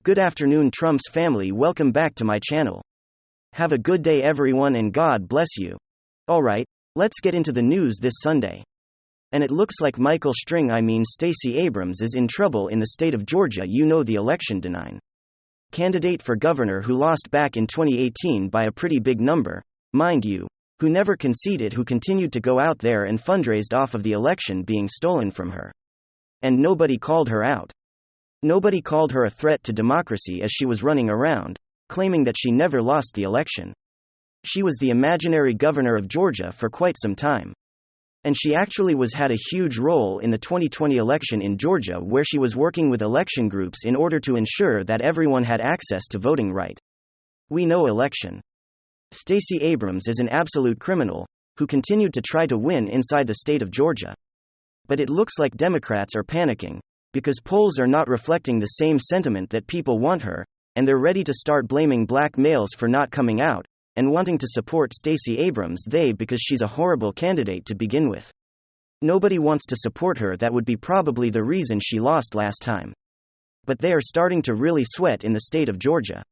Good afternoon, Trump's family. Welcome back to my channel. Have a good day, everyone, and God bless you. Alright, let's get into the news this Sunday. And it looks like Stacey Abrams is in trouble in the state of Georgia. You know, the election denying candidate for governor who lost back in 2018 by a pretty big number, mind you, who never conceded, who continued to go out there and fundraised off of the election being stolen from her. And nobody called her out. Nobody called her a threat to democracy as she was running around, claiming that she never lost the election. She was the imaginary governor of Georgia for quite some time. And she actually had a huge role in the 2020 election in Georgia, where she was working with election groups in order to ensure that everyone had access to voting right. We know election. Stacey Abrams is an absolute criminal, who continued to try to win inside the state of Georgia. But it looks like Democrats are panicking, because polls are not reflecting the same sentiment that people want her, and they're ready to start blaming black males for not coming out, and wanting to support Stacey Abrams because she's a horrible candidate to begin with. Nobody wants to support her. That would be probably the reason she lost last time. But they are starting to really sweat in the state of Georgia.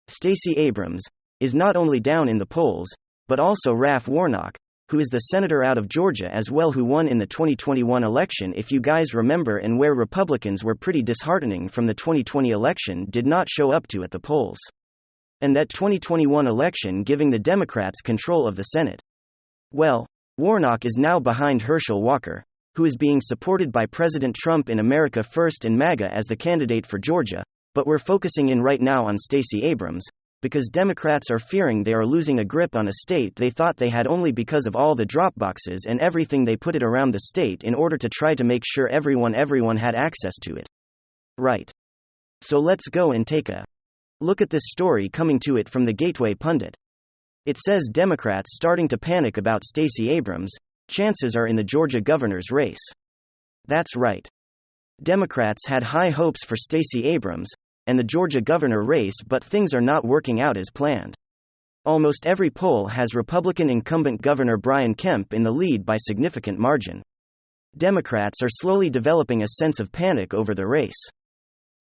Stacey Abrams is not only down in the polls, but also Raph Warnock, who is the senator out of Georgia as well, who won in the 2021 election, if you guys remember, and where Republicans were pretty disheartening from the 2020 election, did not show up at the polls. And that 2021 election giving the Democrats control of the Senate. Well, Warnock is now behind Herschel Walker, who is being supported by President Trump in America First and MAGA as the candidate for Georgia, but we're focusing in right now on Stacey Abrams, because Democrats are fearing they are losing a grip on a state they thought they had, only because of all the drop boxes and everything they put it around the state in order to try to make sure everyone had access to it. Right. So let's go and take a look at this story coming to it from the Gateway Pundit. It says Democrats starting to panic about Stacey Abrams, chances are in the Georgia governor's race. That's right. Democrats had high hopes for Stacey Abrams and the Georgia governor race, but things are not working out as planned. Almost every poll has Republican incumbent Governor Brian Kemp in the lead by significant margin. Democrats are slowly developing a sense of panic over the race.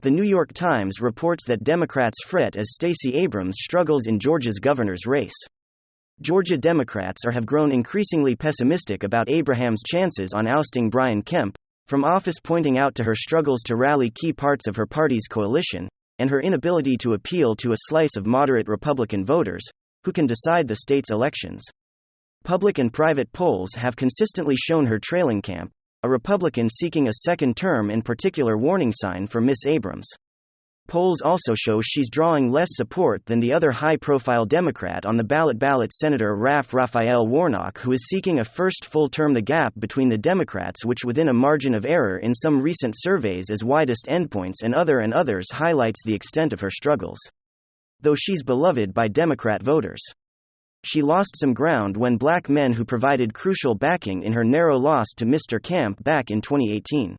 The New York Times reports that Democrats fret as Stacey Abrams struggles in Georgia's governor's race. Georgia Democrats have grown increasingly pessimistic about Abrams' chances on ousting Brian Kemp from office, pointing out to her struggles to rally key parts of her party's coalition, and her inability to appeal to a slice of moderate Republican voters, who can decide the state's elections. Public and private polls have consistently shown her trailing Kemp, a Republican seeking a second term, in particular warning sign for Miss Abrams. Polls also show she's drawing less support than the other high-profile Democrat on the ballot, Senator Raphael Warnock, who is seeking a first full term. The gap between the Democrats, which within a margin of error in some recent surveys as widest endpoints and others, highlights the extent of her struggles. Though she's beloved by Democrat voters, she lost some ground when black men who provided crucial backing in her narrow loss to Mr. Kemp back in 2018.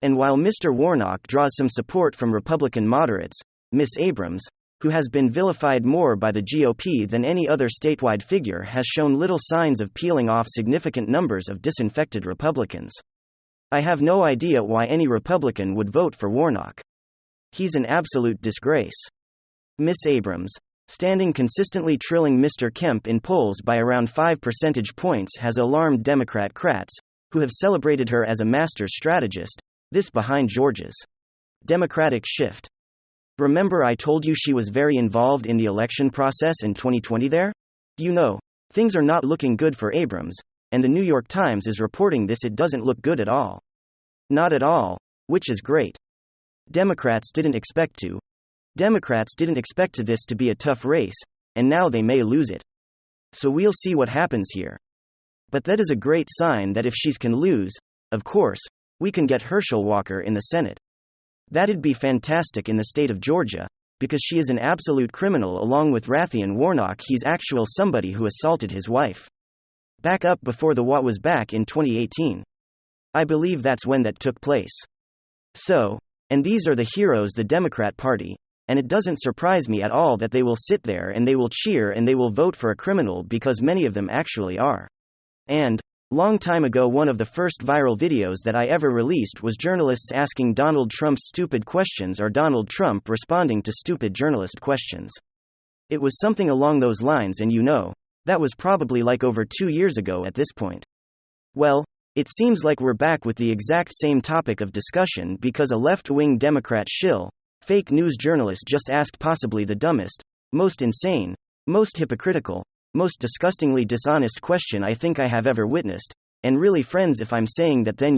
And while Mr. Warnock draws some support from Republican moderates, Miss Abrams, who has been vilified more by the GOP than any other statewide figure, has shown little signs of peeling off significant numbers of disinfected Republicans. I have no idea why any Republican would vote for Warnock. He's an absolute disgrace. Miss Abrams, standing consistently trailing Mr. Kemp in polls by around 5 percentage points, has alarmed Democrats, who have celebrated her as a master strategist. This behind Georgia's Democratic shift. Remember I told you she was very involved in the election process in 2020 there? You know, things are not looking good for Abrams, and the New York Times is reporting this. It doesn't look good at all. Not at all, which is great. Democrats didn't expect this to be a tough race, and now they may lose it. So we'll see what happens here. But that is a great sign that if she can lose, of course, we can get Herschel Walker in the Senate. That'd be fantastic in the state of Georgia, because she is an absolute criminal along with Raphael Warnock. He's actual somebody who assaulted his wife. Back up before the what was back in 2018. I believe that's when that took place. So, and these are the heroes, the Democrat Party, and it doesn't surprise me at all that they will sit there and they will cheer and they will vote for a criminal, because many of them actually are. And Long time ago, one of the first viral videos that I ever released was journalists asking Donald Trump stupid questions or Donald Trump responding to stupid journalist questions. It was something along those lines, and that was probably like over 2 years ago at this point. Well, it seems like we're back with the exact same topic of discussion because a left-wing Democrat shill, fake news journalist just asked possibly the dumbest, most insane, most hypocritical, most disgustingly dishonest question I think I have ever witnessed. And really, friends, if I'm saying that, then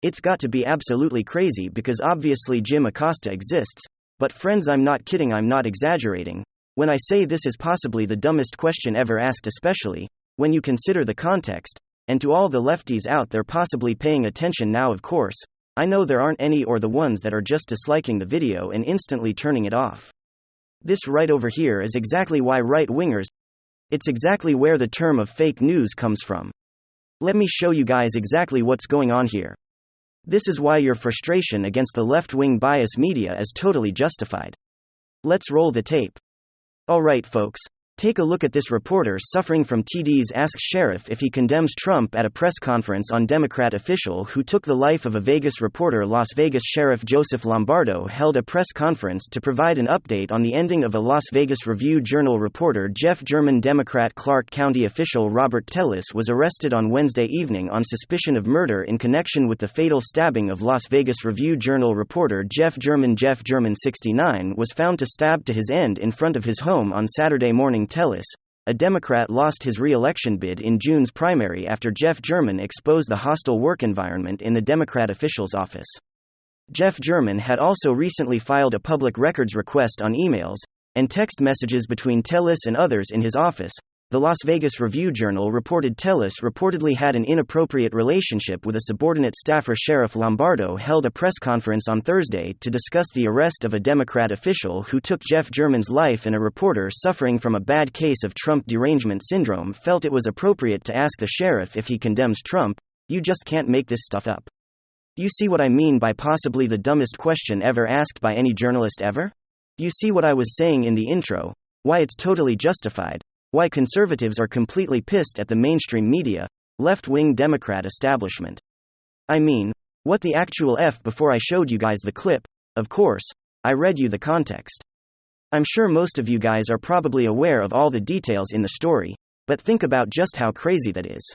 it's got to be absolutely crazy, because obviously Jim Acosta exists. But friends, I'm not kidding, I'm not exaggerating when I say this is possibly the dumbest question ever asked, especially when you consider the context. And to all the lefties out there possibly paying attention now, of course, I know there aren't any, or the ones that are just disliking the video and instantly turning it off. This right over here is exactly why right-wingers, it's exactly where the term of fake news comes from. Let me show you guys exactly what's going on here. This is why your frustration against the left-wing bias media is totally justified. Let's roll the tape. Alright folks, take a look at this reporter suffering from TDs asks sheriff if he condemns Trump at a press conference on Democrat official who took the life of a Vegas reporter. Las Vegas Sheriff Joseph Lombardo held a press conference to provide an update on the ending of a Las Vegas Review-Journal reporter Jeff German. Democrat Clark County official Robert Tellis was arrested on Wednesday evening on suspicion of murder in connection with the fatal stabbing of Las Vegas Review-Journal reporter Jeff German. Jeff German, 69, was found to stab to his end in front of his home on Saturday morning. Tellis, a Democrat, lost his re-election bid in June's primary after Jeff German exposed the hostile work environment in the Democrat official's office. Jeff German had also recently filed a public records request on emails and text messages between Tellis and others in his office. The Las Vegas Review-Journal reported Tellis reportedly had an inappropriate relationship with a subordinate staffer. Sheriff Lombardo held a press conference on Thursday to discuss the arrest of a Democrat official who took Jeff German's life, and a reporter suffering from a bad case of Trump derangement syndrome felt it was appropriate to ask the sheriff if he condemns Trump. You just can't make this stuff up. You see what I mean by possibly the dumbest question ever asked by any journalist ever? You see what I was saying in the intro, why it's totally justified. Why conservatives are completely pissed at the mainstream media, left-wing Democrat establishment. I mean, what the actual F? Before I showed you guys the clip, of course, I read you the context. I'm sure most of you guys are probably aware of all the details in the story, but think about just how crazy that is.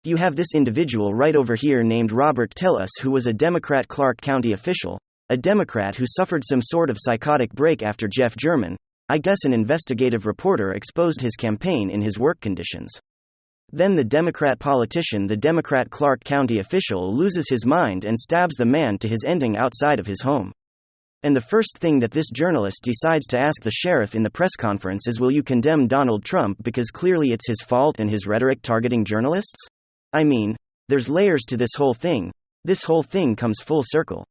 You have this individual right over here named Robert Tellis, who was a Democrat Clark County official, a Democrat who suffered some sort of psychotic break after Jeff German, I guess an investigative reporter, exposed his campaign in his work conditions. Then the Democrat politician, the Democrat Clark County official, loses his mind and stabs the man to his ending outside of his home. And the first thing that this journalist decides to ask the sheriff in the press conference is, will you condemn Donald Trump because clearly it's his fault and his rhetoric targeting journalists? I mean, there's layers to this whole thing. This whole thing comes full circle.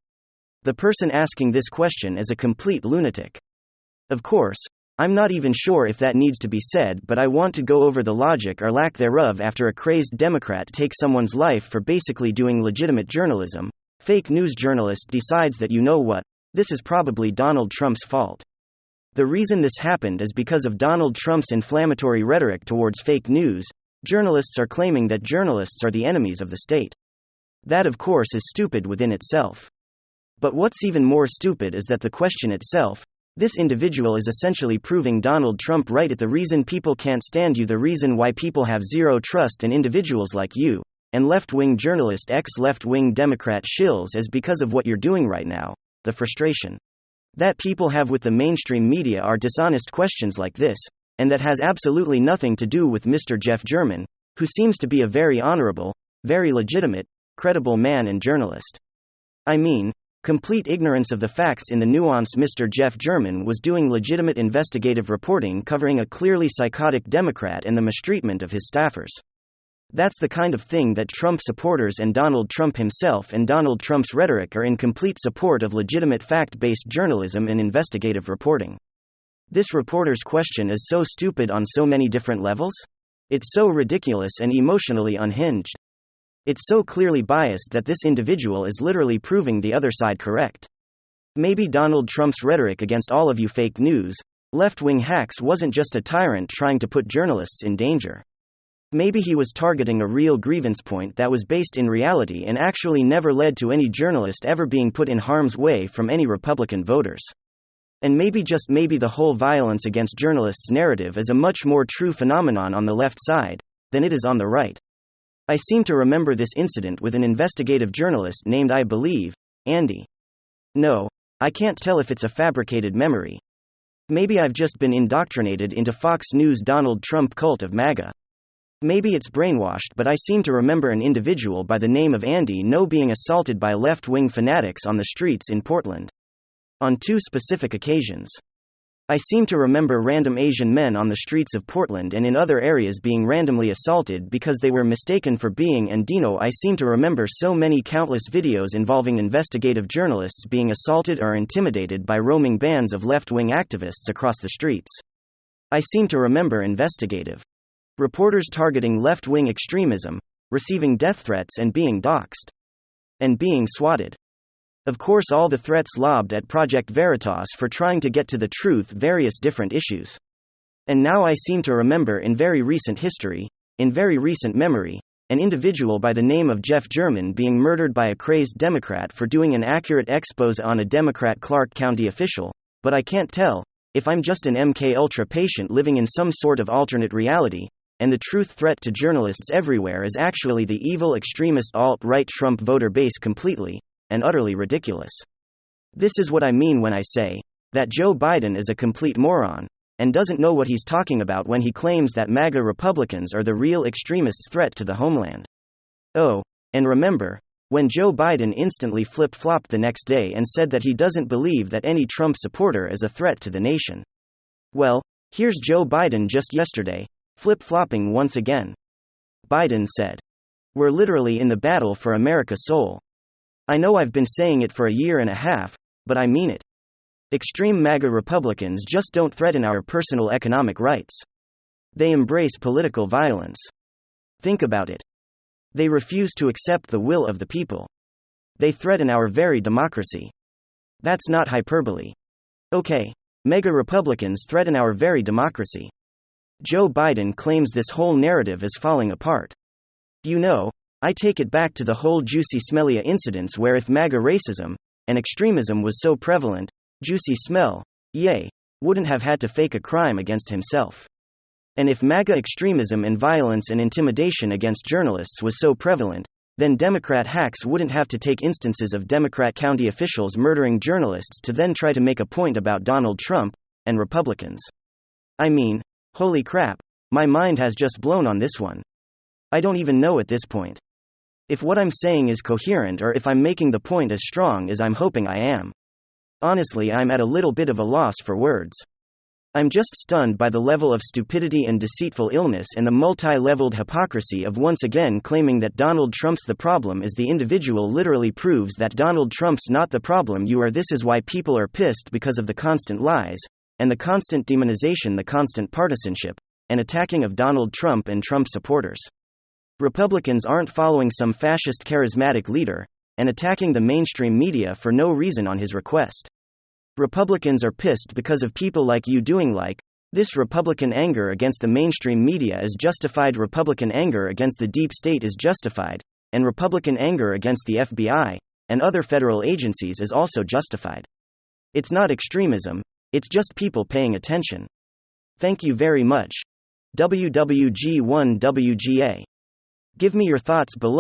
The person asking this question is a complete lunatic. Of course, I'm not even sure if that needs to be said, but I want to go over the logic or lack thereof after a crazed Democrat takes someone's life for basically doing legitimate journalism. Fake news journalist decides that, this is probably Donald Trump's fault. The reason this happened is because of Donald Trump's inflammatory rhetoric towards fake news. Journalists are claiming that journalists are the enemies of the state. That, of course, is stupid within itself. But what's even more stupid is that the question itself, this individual is essentially proving Donald Trump right at the reason people can't stand you, the reason why people have zero trust in individuals like you, and left-wing journalist left-wing Democrat shills, is because of what you're doing right now. The frustration that people have with the mainstream media are dishonest questions like this, and that has absolutely nothing to do with Mr. Jeff German, who seems to be a very honorable, very legitimate, credible man and journalist. I mean, complete ignorance of the facts in the nuance. Mr. Jeff German was doing legitimate investigative reporting covering a clearly psychotic Democrat and the mistreatment of his staffers. That's the kind of thing that Trump supporters and Donald Trump himself and Donald Trump's rhetoric are in complete support of: legitimate fact-based journalism and investigative reporting. This reporter's question is so stupid on so many different levels. It's so ridiculous and emotionally unhinged. It's so clearly biased that this individual is literally proving the other side correct. Maybe Donald Trump's rhetoric against all of you fake news, left-wing hacks wasn't just a tyrant trying to put journalists in danger. Maybe he was targeting a real grievance point that was based in reality and actually never led to any journalist ever being put in harm's way from any Republican voters. And maybe, just maybe, the whole violence against journalists narrative is a much more true phenomenon on the left side than it is on the right. I seem to remember this incident with an investigative journalist named, I believe, Andy. No, I can't tell if it's a fabricated memory. Maybe I've just been indoctrinated into Fox News' Donald Trump cult of MAGA. Maybe it's brainwashed, but I seem to remember an individual by the name of Andy No being assaulted by left-wing fanatics on the streets in Portland. On 2 specific occasions. I seem to remember random Asian men on the streets of Portland and in other areas being randomly assaulted because they were mistaken for being and Dino. I seem to remember so many countless videos involving investigative journalists being assaulted or intimidated by roaming bands of left-wing activists across the streets. I seem to remember investigative reporters targeting left-wing extremism, receiving death threats and being doxxed. And being swatted. Of course, all the threats lobbed at Project Veritas for trying to get to the truth, various different issues. And now I seem to remember in very recent history, in very recent memory, an individual by the name of Jeff German being murdered by a crazed Democrat for doing an accurate expose on a Democrat Clark County official, but I can't tell if I'm just an MK Ultra patient living in some sort of alternate reality, and the truth threat to journalists everywhere is actually the evil extremist alt-right Trump voter base, completely and utterly ridiculous. This is what I mean when I say that Joe Biden is a complete moron and doesn't know what he's talking about when he claims that MAGA Republicans are the real extremists' threat to the homeland. Oh, and remember, when Joe Biden instantly flip-flopped the next day and said that he doesn't believe that any Trump supporter is a threat to the nation. Well, here's Joe Biden just yesterday, flip-flopping once again. Biden said, "We're literally in the battle for America's soul. I know I've been saying it for a year and a half, but I mean it. Extreme MAGA Republicans just don't threaten our personal economic rights. They embrace political violence. Think about it. They refuse to accept the will of the people. They threaten our very democracy. That's not hyperbole. Okay, MAGA Republicans threaten our very democracy." Joe Biden claims this whole narrative is falling apart. You know, I take it back to the whole Juicy Smellia incidents, where if MAGA racism and extremism was so prevalent, Juicy Smell, wouldn't have had to fake a crime against himself. And if MAGA extremism and violence and intimidation against journalists was so prevalent, then Democrat hacks wouldn't have to take instances of Democrat county officials murdering journalists to then try to make a point about Donald Trump and Republicans. I mean, holy crap, my mind has just blown on this one. I don't even know at this point if what I'm saying is coherent or if I'm making the point as strong as I'm hoping I am. Honestly, I'm at a little bit of a loss for words. I'm just stunned by the level of stupidity and deceitful illness and the multi-leveled hypocrisy of once again claiming that Donald Trump's the problem is the individual literally proves that Donald Trump's not the problem. This is why people are pissed, because of the constant lies, and the constant demonization, the constant partisanship, and attacking of Donald Trump and Trump supporters. Republicans aren't following some fascist charismatic leader and attacking the mainstream media for no reason on his request. Republicans are pissed because of people like you doing like this. Republican anger against the mainstream media is justified. Republican anger against the deep state is justified, and Republican anger against the FBI and other federal agencies is also justified. It's not extremism, it's just people paying attention. Thank you very much. WWG1WGA. Give me your thoughts below.